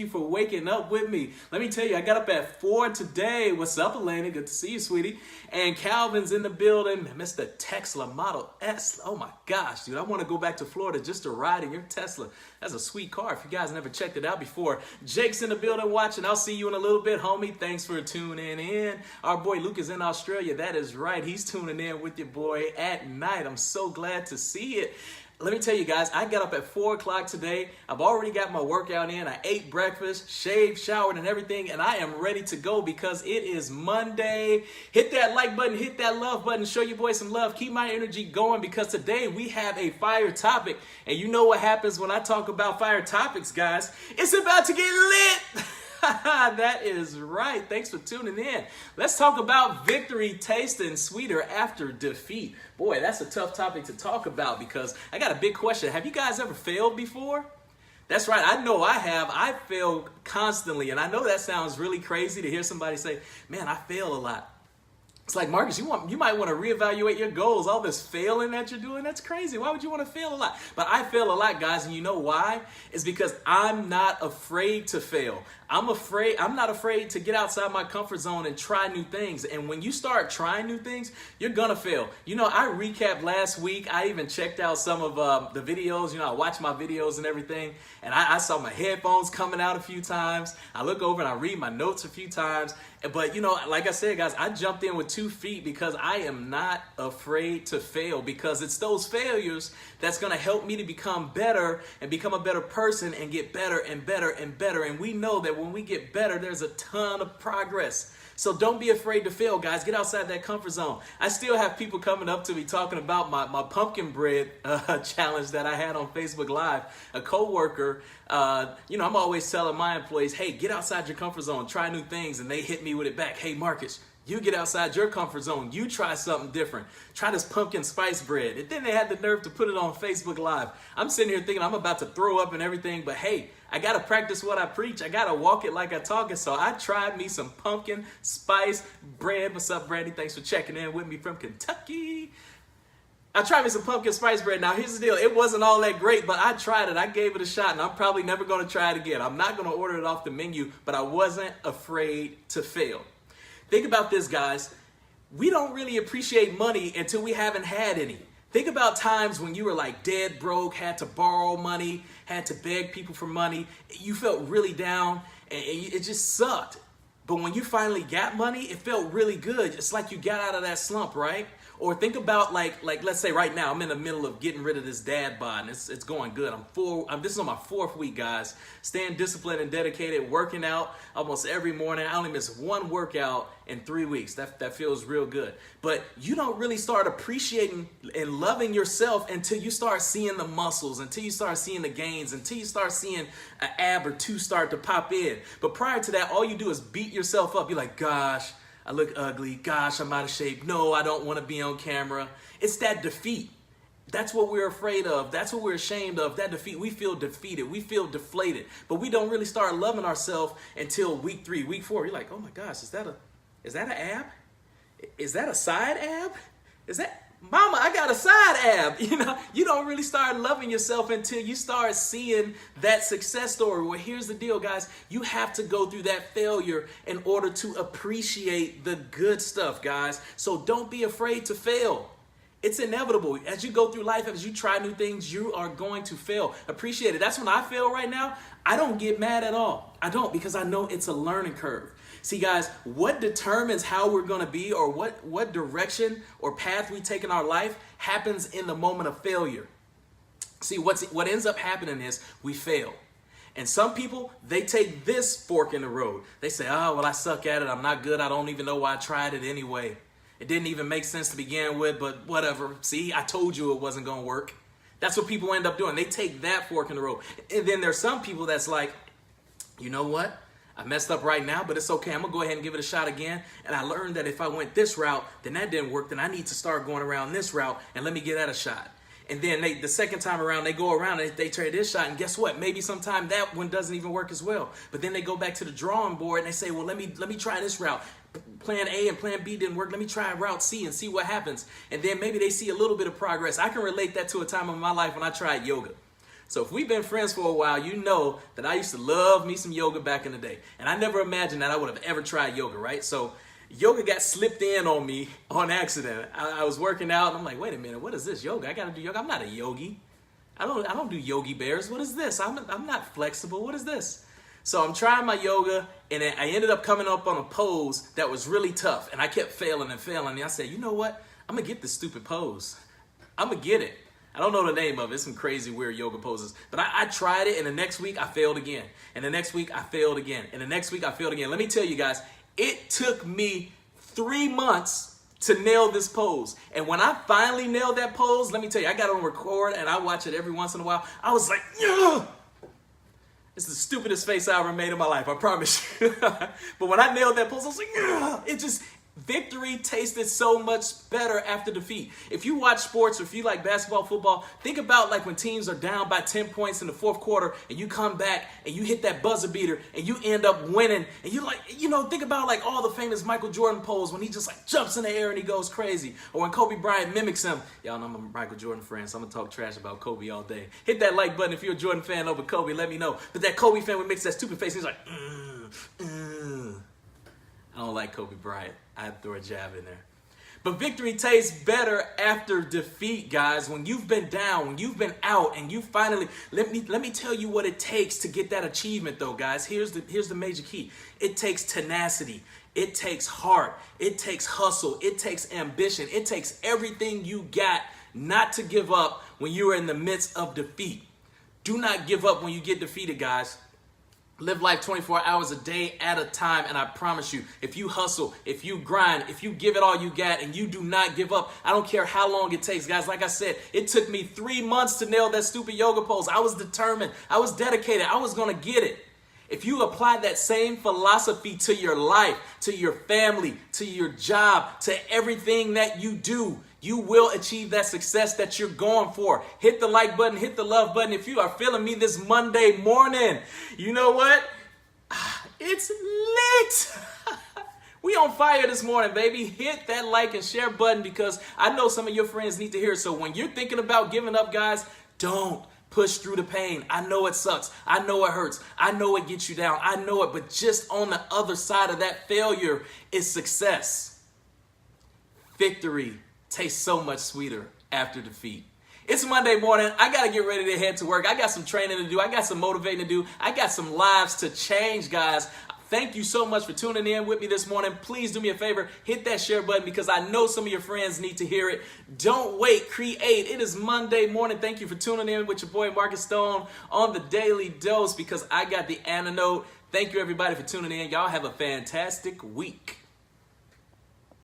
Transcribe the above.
you for waking up with me. Let me tell you, I got up at 4 today. What's up, Elena? Good to see you, sweetie. And Calvin's in the building. Mr. Tesla Model S. Oh my gosh, dude. I want to go back to Florida just to ride in your Tesla. That's a sweet car if you guys never checked it out before. Jake's in the building watching. I'll see you in a little bit, homie. Thanks for tuning in. Our boy Luke is in Australia. That is right. He's tuning in with your boy at night. I'm so glad to see it. Let me tell you guys, I got up at 4 o'clock today. I've already got my workout in. I ate breakfast, shaved, showered, and everything, and I am ready to go because it is Monday. Hit that like button, hit that love button, show your boy some love. Keep my energy going because today we have a fire topic. And you know what happens when I talk about fire topics, guys? It's about to get lit. That is right. Thanks for tuning in. Let's talk about victory tasting sweeter after defeat. Boy, that's a tough topic to talk about because I got a big question. Have you guys ever failed before? That's right. I know I have. I fail constantly. And I know that sounds really crazy to hear somebody say, man, I fail a lot. It's like, Marcus, you might want to reevaluate your goals. All this failing that you're doing, that's crazy. Why would you want to fail a lot? But I fail a lot, guys, and you know why? It's because I'm not afraid to fail. I'm not afraid to get outside my comfort zone and try new things. And when you start trying new things, you're gonna fail. You know, I recapped last week. I even checked out some of the videos. You know, I watched my videos and everything. And I saw my headphones coming out a few times. I look over and I read my notes a few times. But, you know, like I said, guys, I jumped in with 2 feet because I am not afraid to fail, because it's those failures that's going to help me to become better and become a better person and get better and better and better. And we know that when we get better, there's a ton of progress. So don't be afraid to fail, guys. Get outside that comfort zone. I still have people coming up to me talking about my pumpkin bread challenge that I had on Facebook Live. A coworker, you know, I'm always telling my employees, hey, get outside your comfort zone, try new things. And they hit me with it back. Hey, Marcus, you get outside your comfort zone. You try something different. Try this pumpkin spice bread. And then they had the nerve to put it on Facebook Live. I'm sitting here thinking I'm about to throw up and everything, but hey, I got to practice what I preach. I got to walk it like I talk it. So I tried me some pumpkin spice bread. What's up, Brandy? Thanks for checking in with me from Kentucky. I tried me some pumpkin spice bread. Now, here's the deal. It wasn't all that great, but I tried it. I gave it a shot, and I'm probably never going to try it again. I'm not going to order it off the menu, but I wasn't afraid to fail. Think about this, guys. We don't really appreciate money until we haven't had any. Think about times when you were like dead broke, had to borrow money, had to beg people for money. You felt really down and it just sucked. But when you finally got money, it felt really good. It's like you got out of that slump, right? Or think about like let's say right now I'm in the middle of getting rid of this dad bod and it's going good. This is on my 4th week, guys. Staying disciplined and dedicated, working out almost every morning. I only miss 1 workout in 3 weeks. That feels real good. But you don't really start appreciating and loving yourself until you start seeing the muscles, until you start seeing the gains, until you start seeing an ab or 2 start to pop in. But prior to that, all you do is beat yourself up. You're like, gosh, I look ugly. Gosh, I'm out of shape. No, I don't want to be on camera. It's that defeat. That's what we're afraid of. That's what we're ashamed of. That defeat. We feel defeated. We feel deflated. But we don't really start loving ourselves until week 3, week 4. You're like, oh my gosh, is that an ab? Is that a side ab? Is that... Mama, I got a side ab. You know, you don't really start loving yourself until you start seeing that success story. Well, here's the deal, guys. You have to go through that failure in order to appreciate the good stuff, guys. So don't be afraid to fail. It's inevitable. As you go through life, as you try new things, you are going to fail. Appreciate it. That's when I fail right now. I don't get mad at all. I don't, because I know it's a learning curve. See, guys, what determines how we're going to be, or what direction or path we take in our life, happens in the moment of failure. See, what ends up happening is we fail. And some people, they take this fork in the road. They say, oh, well, I suck at it. I'm not good. I don't even know why I tried it anyway. It didn't even make sense to begin with, but whatever. See, I told you it wasn't going to work. That's what people end up doing. They take that fork in the road. And then there's some people that's like, you know what? I messed up right now, but it's okay. I'm going to go ahead and give it a shot again. And I learned that if I went this route, then that didn't work. Then I need to start going around this route and let me give that a shot. And then the second time around, they go around and they try this shot. And guess what? Maybe sometime that one doesn't even work as well. But then they go back to the drawing board and they say, well, let me try this route. Plan A and plan B didn't work. Let me try route C and see what happens. And then maybe they see a little bit of progress. I can relate that to a time in my life when I tried yoga. So if we've been friends for a while, you know that I used to love me some yoga back in the day. And I never imagined that I would have ever tried yoga, right? So yoga got slipped in on me on accident. I was working out and I'm like, wait a minute, what is this yoga? I gotta do yoga. I'm not a yogi. I don't do Yogi Bears. What is this? I'm not flexible. What is this? So I'm trying my yoga, and I ended up coming up on a pose that was really tough, and I kept failing and failing. And I said, you know what? I'm gonna get this stupid pose. I'm gonna get it. I don't know the name of it. It's some crazy weird yoga poses. But I tried it, and the next week I failed again. And the next week I failed again. And the next week I failed again. Let me tell you guys, it took me 3 months to nail this pose. And when I finally nailed that pose, let me tell you, I got it on record and I watch it every once in a while. I was like, yeah! It's the stupidest face I ever made in my life, I promise you. But when I nailed that pose, I was like, yeah! Victory tasted so much better after defeat. If you watch sports or if you like basketball, football, think about like when teams are down by 10 points in the fourth quarter and you come back and you hit that buzzer beater and you end up winning. And you like, think about like all the famous Michael Jordan pose when he just like jumps in the air and he goes crazy. Or when Kobe Bryant mimics him. Y'all know I'm a Michael Jordan fan, so I'm going to talk trash about Kobe all day. Hit that like button if you're a Jordan fan over Kobe, let me know. But that Kobe fan would mix that stupid face. He's like, I don't like Kobe Bryant. I'd throw a jab in there. But victory tastes better after defeat, guys. When you've been down, when you've been out, and you finally, let me tell you what it takes to get that achievement though, guys. Here's the major key. It takes tenacity. It takes heart. It takes hustle. It takes ambition. It takes everything you got not to give up when you are in the midst of defeat. Do not give up when you get defeated, guys. Live life 24 hours a day at a time, and I promise you, if you hustle, if you grind, if you give it all you got, and you do not give up, I don't care how long it takes, guys. Like I said, it took me 3 months to nail that stupid yoga pose. I was determined. I was dedicated. I was going to get it. If you apply that same philosophy to your life, to your family, to your job, to everything that you do, you will achieve that success that you're going for. Hit the like button, hit the love button. If you are feeling me this Monday morning, you know what? It's lit. We on fire this morning, baby. Hit that like and share button because I know some of your friends need to hear it. So when you're thinking about giving up, guys, don't push through the pain. I know it sucks. I know it hurts. I know it gets you down. I know it. But just on the other side of that failure is success. Victory tastes so much sweeter after defeat. It's Monday morning. I got to get ready to head to work. I got some training to do. I got some motivating to do. I got some lives to change, guys. Thank you so much for tuning in with me this morning. Please do me a favor. Hit that share button because I know some of your friends need to hear it. Don't wait. Create. It is Monday morning. Thank you for tuning in with your boy Marcus Stone on the Daily Dose because I got the antidote. Thank you, everybody, for tuning in. Y'all have a fantastic week.